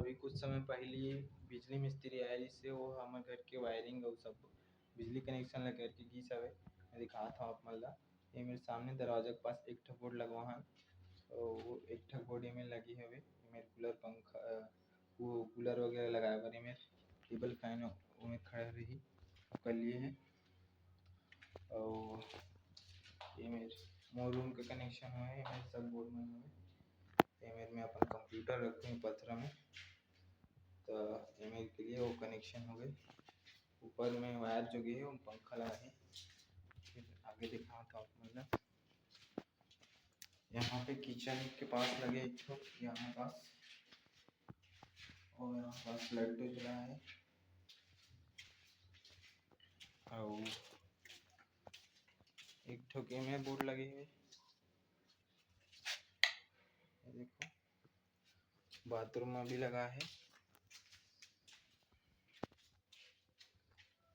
अभी कुछ समय पहले बिजली मिस्त्री आए से वो हमारे घर के वायरिंग और सब बिजली कनेक्शन ला करके गीस हवे। मैं दिखात हूँ आप मन ला। ये मेरे सामने दरवाजा के पास एक ठो बोर्ड लगवा हन और एक ठो बोर्ड में लगी हवे। मेरे कूलर पंखा वो कूलर वगैरह लगाए बर में टेबल फैन में खड़ा रही कर लिए है। और ये मेरे मोर रूम का कनेक्शन हुआ है। मेरे सब बोर्ड में हुए ये मेरे में अपन कंप्यूटर रखूँ पथरा में तो ईमेल के लिए वो कनेक्शन हो गए। ऊपर में वायर जो गए वो पंखा लगा है। फिर आगे दिखा था आप मतलब यहाँ पे किचन के पास लगे एक ठो यहाँ पास और यहाँ पास लाइट तो जला है और एक ठो गेम है बोर्ड लगे हुए। देखो बाथरूम में भी लगा है।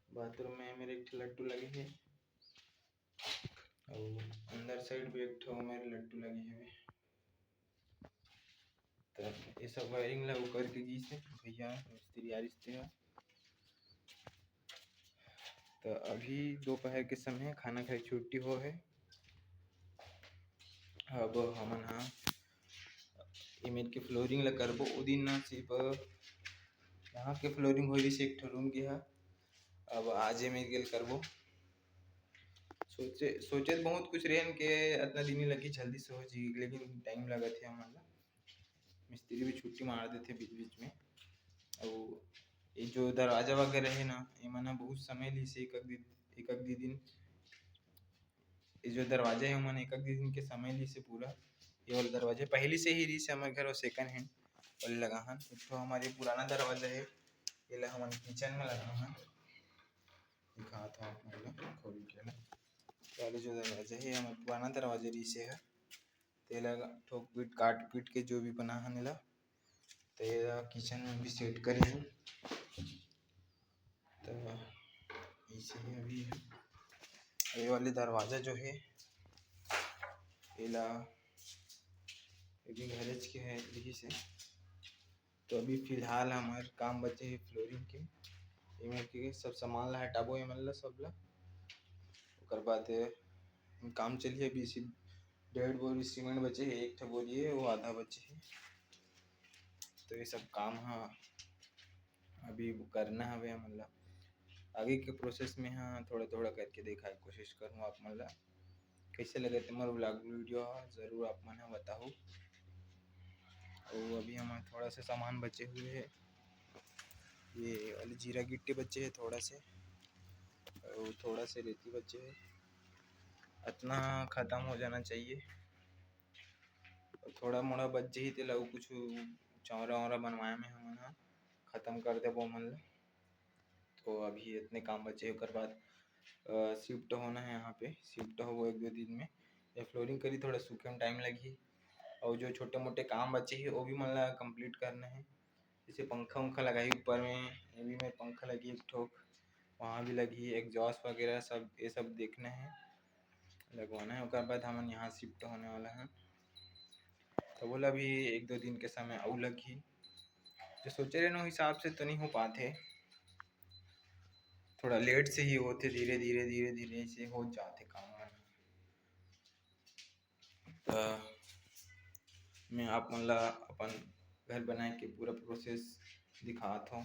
बाथरूम में मेरे एक ठो लट्टू लगे हैं और अंदर साइड भी एक ठो मेरे लट्टू लगे हुए। तो ये सब वायरिंग ला करके गी से भैया मिस्त्री आ रिश्ते हैं। तो अभी दोपहर के समय खाना खाए छुट्टी हो है। अब हमन हाँ इमेज के फ्लोरिंग ला करबो ओ दिन ना सिर्फ यहाँ के फ्लोरिंग होई से एक ठो रूम के है। अब आज इमेज गेल करबो सोचे बहुत कुछ रेन के इतना दिन ही लगी जल्दी से हो जी लेकिन टाइम लगा थे हमन ला। मिस्त्री भी छुट्टी मार देते बीच बीच में और ये जो दरवाजा वगैरह है ना ये मना बहुत समय ली से एक दिन ये जो दरवाजा है मन एक दिन के समय ली से पूरा ये वाला दरवाजा पहले से ही री से हमारे घर और सेकंड हैंड वाले लगा हन। एक तो हमारे पुराना दरवाजा है ये ला हम किचन में लगा हन दिखा था मतलब खोल के पहले जो दरवाजा है हमारे पुराना दरवाजा री से है तेला ठोक पीट काट पीट के जो भी बना हन ला तो किचन में भी सेट करे हैं। तो इसे ही अभी ये वाले दरवाजा जो है ये भी गैरेज के है यही से। तो अभी फिलहाल हमारे काम बचे है फ्लोरिंग के इमें के सब सामान ला हटाबो ये मन ला सब ला ओकर बाद काम चलिए अभी सिर्फ 1.5 बोरी सीमेंट बचे है एक ठो बोरी है वो आधा बचे है। तो ये सब काम हाँ अभी करना हवे हमन ला आगे के प्रोसेस में हाँ थोड़ा थोड़ा करके देखा कोशिश करूँ आप मन ला कैसे लगे तुम्हारा व्लॉग वीडियो ज़रूर आप मन बताओ। और अभी हमारे थोड़ा सा सामान बचे हुए है ये वाली जीरा गिट्टी बचे है थोड़ा से और थोड़ा से रेती बचे है इतना ख़त्म हो जाना चाहिए। और थोड़ा मोड़ा बच जाही तो लग कुछ चौरा वौरा बनवाए में हम ख़त्म कर दे वो मन ला। तो अभी इतने काम बचे ओकर बाद शिफ्ट होना है यहाँ पे शिफ्ट हो 1-2 दिन में या फ्लोरिंग करी थोड़ा सूखे में टाइम लगी और जो छोटे मोटे काम बचे हैं वो भी मतलब कंप्लीट करना है। जैसे पंखा उंखा लगाई ऊपर में ये भी में पंखा लगी एक ठोक वहाँ भी लगी एग्जॉस्ट वगैरह सब ये सब देखना है लगवाना है। उसके बाद हम यहाँ शिफ्ट होने वाला है तो बोला अभी 1-2 दिन के समय और लगी जो सोचे रहे ना हिसाब से तो नहीं हो पाते थोड़ा लेट से ही होते धीरे धीरे से हो जाते काम। तो मैं आप मन ला अपन घर बनाए के पूरा प्रोसेस दिखाता हूँ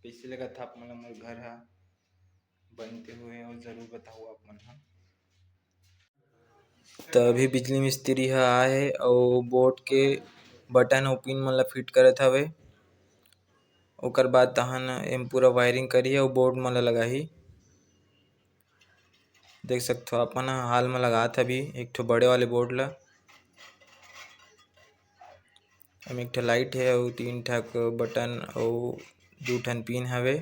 कैसे लगा था आप मन मोर घर है बनते हुए और ज़रूर बताओ आप मन हा। तो अभी बिजली मिस्त्री ह आए है और बोर्ड के बटन और पिन मन ला फिट करत हवे ओकर बाद तहन एम पूरा वायरिंग करी और बोर्ड मन ला लगाही देख सकते हो अपन हाल में लगात अभी एक ठो बड़े वाले बोर्ड ला एक ठो लाइट है और 3 ठक बटन और 2 ठन पिन हवे।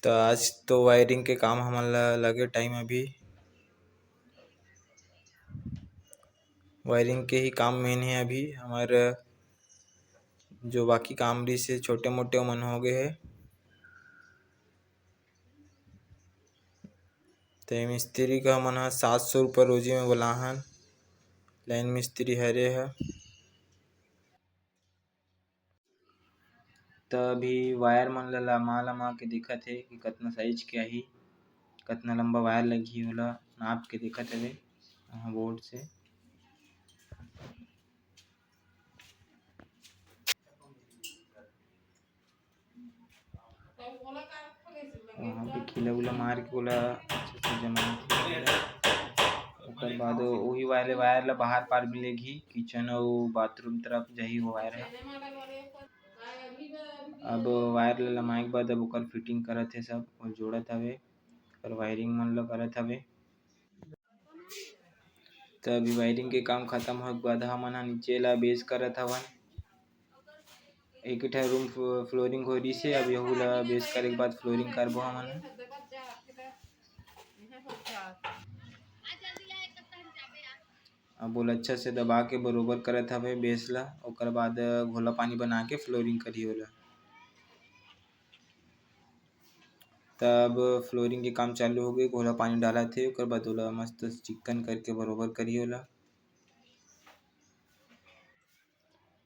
तो आज तो वायरिंग के काम हमन ला लगे टाइम अभी वायरिंग के ही काम मेन है अभी हमारे जो बाकी काम भी से छोटे मोटे मन हो गए है। तो मिस्त्री का मन 700 रुपये रोजी में बोला हन लाइन मिस्त्री हरे ह। त अभी वायर मन ला लमा के देखत हे कि कतना साइज के आही, कतना लंबा वायर लगही ओला नाप के देखत हवे बोर्ड से। वहाँ पे खिला उला मार के ओला अच्छे से जमा ओकर बाद वही वायर ला बाहर पार भी लेगही किचन अउ बाथरूम तरफ जही वो वायर है। अब वायर ला लमाए के बाद अब ओकर फिटिंग करत हे, सब और जोड़त हवे और वायरिंग मन ला करत हवे। त अभी वायरिंग के काम खत्म होके बाद हमन ह नीचे ला बेस करत हवन। एक ठन रूम फ्लोरिंग हो रही से, अब यहू ला बेस करे के बाद फ्लोरिंग करबो हमन। अब ओला अच्छा से दबा के बरोबर करत हवे बेस ला, ओकर बाद घोला पानी बना के फ्लोरिंग करी ओला। तब फ्लोरिंग के काम चालू हो गए, घोला पानी डालत हे ओकर बाद ओला मस्त चिक्कन करके बरोबर करी ओला।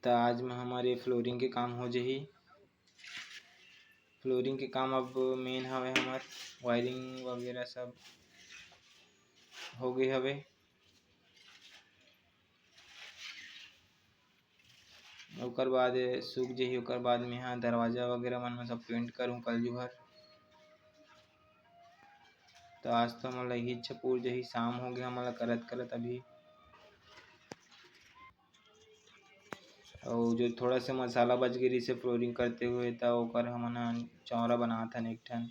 त आज में हमारे फ्लोरिंग के काम हो जाही। फ्लोरिंग के काम अब मेन हवे हमर वायरिंग वगैरह सब हो गए हवे। ओकर बाद सूख जाही, ओकर बाद में यहाँ दरवाजा वगैरह मन में सब पेंट करूँ कल जुहर। तो आज तो हमन ला यही इच्छा पूर जाही, शाम हो गया हमन ला करत करत अभी। और जो थोड़ा सा मसाला बच गई से फ्लोरिंग करते हुए त ओकर हमन चौरा बनात हन एक ठन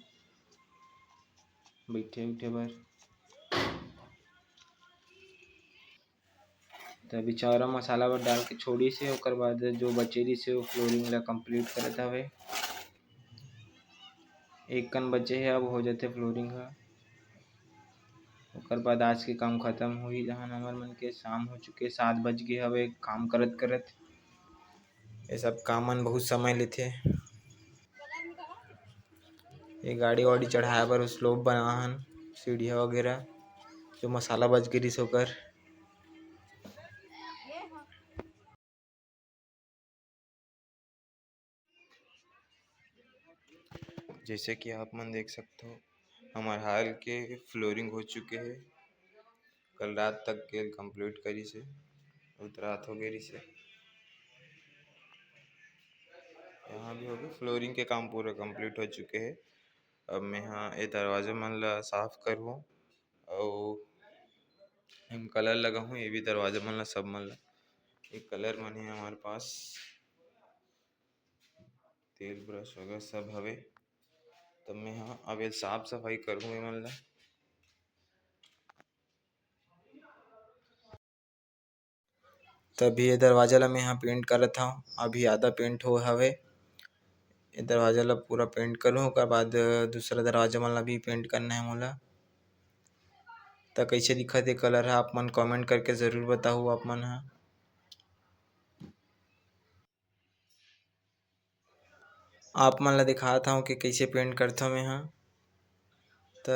बैठे उठे बर। तो अभी चौरा मसाला बर डाल के छोड़ी से, ओकर बाद जो बचेरी से वो फ्लोरिंग ला कंप्लीट करत हवे। एक कन बचे है, अब हो जाते फ्लोरिंग ह। ओकर बाद आज के काम खत्म होही जहाँ हमर मन के शाम हो चुके 7 बज गए हवे काम करत करत। ये सब काम मन बहुत समय लेथे। ये गाड़ी वाड़ी चढ़ाए बर स्लोप बना हन, सीढ़िया वगैरह जो मसाला बच गिरिस ओकर। जैसे कि आप मन देख सकते हो हमार हाल के फ्लोरिंग हो चुके हैं। कल रात तक के कंप्लीट करी से, उत रात हो गई से। यहाँ भी हो गया फ्लोरिंग के काम पूरा कंप्लीट हो चुके हैं। अब मैं यहाँ ये दरवाजे मन ला साफ करूँ और कलर लगा हूँ। ये भी दरवाजा मन ला सब मन ला एक कलर मन है हमारे पास, तेल ब्रश वगैरह सब हवे। तब मैं यहाँ अब ये साफ सफाई करूँ ये मन ला। तभी ये दरवाजा ला मैं यहाँ पेंट करत हूँ। अभी आधा पेंट हो हवे, ये दरवाजा ला पूरा पेंट करूँ ओकर बाद दूसरा दरवाजा मन ला भी पेंट करना है मोला। तो कैसे दिखत है कलर है आप मन कमेंट करके ज़रूर बताओ आप मन ह। आप मन ला दिखात हूँ कि कैसे पेंट करथो मैं यहाँ। तो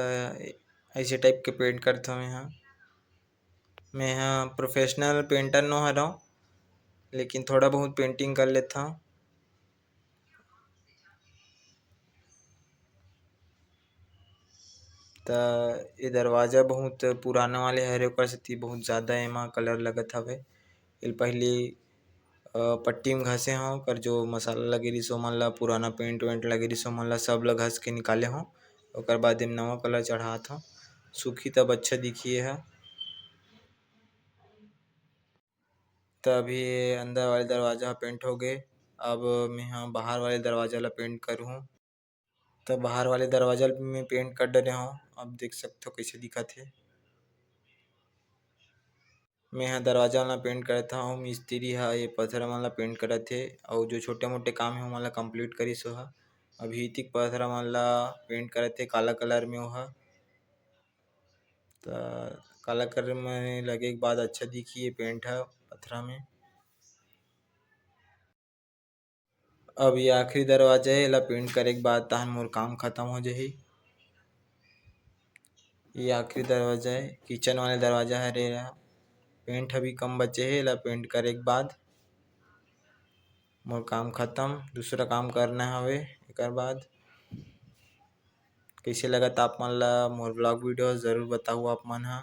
ऐसे टाइप के पेंट करथो मैं यहाँ। मैं यहाँ प्रोफेशनल पेंटर नो हरव, लेकिन थोड़ा बहुत पेंटिंग कर लेता हूँ। तो ये दरवाजा बहुत पुराना वाले हरे ओकर सेती बहुत ज़्यादा एमा कलर लगत हवे। ये पहले पट्टी में घसे हव ओकर जो मसाला लगे रहिस ओमन ला पुराना पेंट वेंट लगे रहिस ओमन ला सब ला घस के निकाले हव। ओकर बाद एम नवा कलर चढ़ात हव, सूखी तब अच्छा दिखी है। तो अभी अंदर वाले दरवाजा पेंट हो गए। अब मैं यहाँ बाहर वाले दरवाजा ला पेंट करूँ। तो बाहर वाले दरवाजा में पेंट कर डरे हूँ, अब देख सकते हो कैसे दिखत है। मैं यहाँ दरवाजा ला पेंट करता हूँ, मिस्त्री है ये पत्थर मन ला पेंट करत हे और जो छोटे मोटे काम है ओमन ला कंप्लीट करिस ओहा। अभी इतिक पत्थर मन ला पेंट करत हे काला कलर में ओहा। तो काला कलर में लगे के बाद अच्छा दिखी ये पेंट है पत्थरा में। अब ये आखिरी दरवाजा है, एला पेंट करे के बाद तहन मोर काम खत्म हो जाही। ये आखिरी दरवाजा है, किचन वाले दरवाजा हरे। पेंट अभी कम बचे हे, एला पेंट करे के बाद मोर काम खत्म। दूसरा काम करना हवे। एकर बाद कैसे लगत आप मन ला मोर ब्लॉग वीडियो जरूर बताऊ आप मन हा।